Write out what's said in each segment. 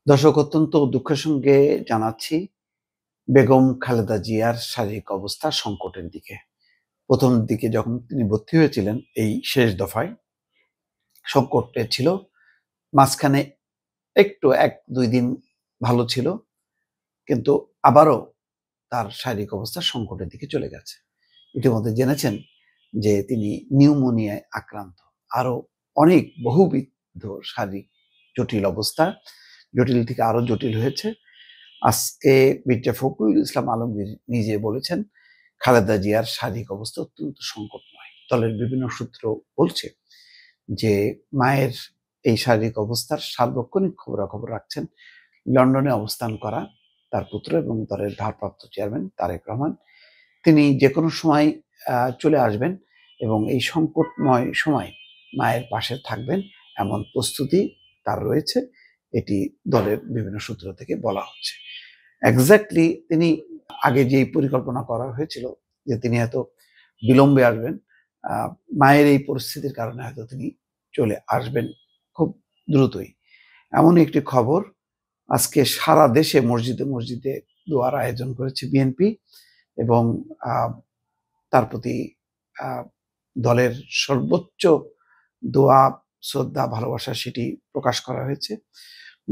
দর্শক, অত্যন্ত দুঃখের সঙ্গে জানাচ্ছি বেগম খালেদা জিয়ার শারীরিক অবস্থা সংকটের দিকে। প্রথম দিকে যখন তিনি ভর্তি হয়েছিলেন এই শেষ দফায় সংকটে ছিল, মাঝখানে একটু ১-২ দিন ভালো ছিল, কিন্তু আবারও তার শারীরিক অবস্থা সংকটের দিকে চলে গেছে। ইতিমধ্যে জেনেছেন যে তিনি নিউমোনিয়ায় আক্রান্ত। আরো অনেক বহুবিধ শারীরিক জটিল অবস্থা, জটিল থেকে আরো জটিল হয়েছে। আজকে মির্জা ফখরুল ইসলাম আলমগীর নিজে বলেছেন খালেদা জিয়ার শারীরিক অবস্থা অত্যন্ত সংকটময়। দলের বিভিন্ন সূত্র বলছে যে মায়ের এই শারীরিক অবস্থার সার্বক্ষণিক খবরাখবর রাখছেন লন্ডনে অবস্থান করা তার পুত্র এবং দলের ভারপ্রাপ্ত চেয়ারম্যান তারেক রহমান। তিনি যে কোনো সময় চলে আসবেন এবং এই সংকটময় সময় মায়ের পাশে থাকবেন এমন প্রস্তুতি তার রয়েছে। এটি দলের বিভিন্ন সূত্র থেকে বলা হচ্ছে। এক্স্যাক্টলি তিনি আগে যেই পরিকল্পনা করা হয়েছিল যে তিনি হয়তো বিলম্বে আসবেন, মায়ের এই পরিস্থিতির কারণে হয়তো তিনি চলে আসবেন খুব দ্রুতই। এমন একটি খবর, আজকে সারা দেশে মসজিদে মসজিদে দোয়ার আয়োজন করেছে বিএনপি এবং তার প্রতি দলের সর্বোচ্চ দোয়া, শ্রদ্ধা, ভালোবাসা সেটি প্রকাশ করা হয়েছে।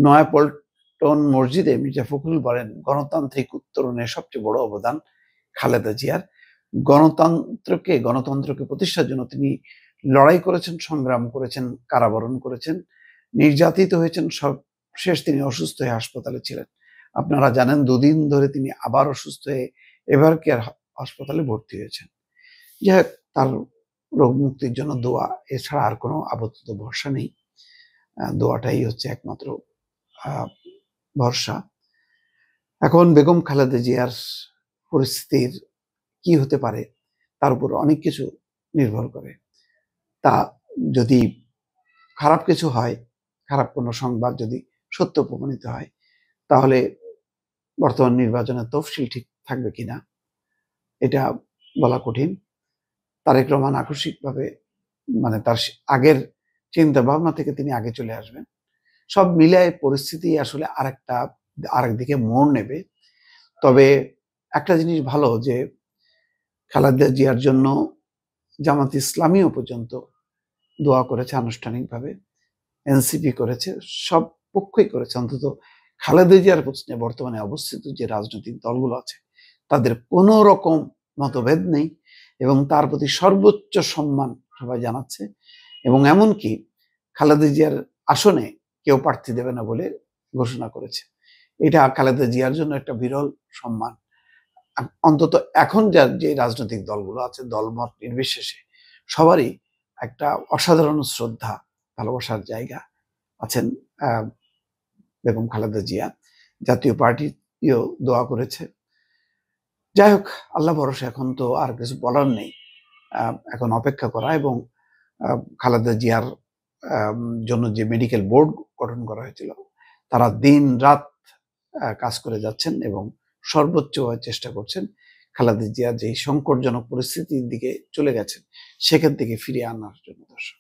নয়াপল্টন মসজিদে মির্জা ফখরুল বলেন, গণতান্ত্রিক উত্তরণের সবচেয়ে বড় অবদান খালেদা জিয়ার। গণতন্ত্রকে প্রতিষ্ঠার জন্য তিনি লড়াই করেছেন, সংগ্রাম করেছেন, কারাবরণ করেছেন, নির্যাতিত হয়েছেন। সবশেষ তিনি অসুস্থ হয়ে হাসপাতালে ছিলেন। আপনারা জানেন ২ দিন ধরে তিনি আবার অসুস্থ হয়ে এভার কেয়ার হাসপাতালে ভর্তি হয়েছেন। যাই হোক, তার রোগ মুক্তির জন্য দোয়া, এছাড়া আর কোনো আপাতত ভরসা নেই। দোয়াটাই হচ্ছে একমাত্র ভরসা। এখন বেগম খালেদা জিয়ার পরিস্থিতির কি হতে পারে তার উপর অনেক কিছু নির্ভর করে। তা যদি খারাপ কিছু হয়, খারাপ কোনো সংবাদ যদি সত্য প্রমাণিত হয়, তাহলে বর্তমান নির্বাচনের তফসিল ঠিক থাকবে কিনা এটা বলা কঠিন। তারেক রহমান আকস্মিকভাবে, মানে তার আগের চিন্তা ভাবনা থেকে তিনি আগে চলে আসবেন। সব মিলায় পরিস্থিতি আসলে আরেক দিকে মোড় নেবে। তবে একটা জিনিস ভালো যে খালেদা জিয়ার জন্য জামাত ইসলামীও পর্যন্ত দোয়া করেছে আনুষ্ঠানিকভাবে, এনসিপি করেছে, সব পক্ষই করেছে। অন্তত খালেদা জিয়ার প্রশ্নে বর্তমানে অবস্থিত যে রাজনৈতিক দলগুলো আছে তাদের কোনো রকম মতভেদ নেই এবং তার প্রতি সর্বোচ্চ সম্মান সবাই জানাচ্ছে। এবং এমনকি খালেদা জিয়ার আসনে কেউ প্রার্থী দেবে না বলে ঘোষণা করেছে। এটা খালেদা জিয়ার জন্য একটা বিরল সম্মান। অন্তত এখন যে রাজনৈতিক দলগুলো আছে, দলমত নির্বিশেষে সবারই একটা অসাধারণ শ্রদ্ধা, ভালোবাসার জায়গা আছেন বেগম খালেদা জিয়া। জাতীয় পার্টিও দোয়া করেছে। যাই হোক, আল্লাহ ভরসা, এখন তো আর কিছু বলার নেই। এখন অপেক্ষা করা এবং খালেদা জিয়ার জন্য যে মেডিকেল বোর্ড গঠন করা হয়েছিল, তারা দিন রাত কাজ করে যাচ্ছেন এবং সর্বোচ্চভাবে চেষ্টা করছেন খালেদা জিয়া যে সংকটজনক পরিস্থিতির দিকে চলে গেছেন সেখান থেকে ফিরিয়ে আনার জন্য। দর্শক।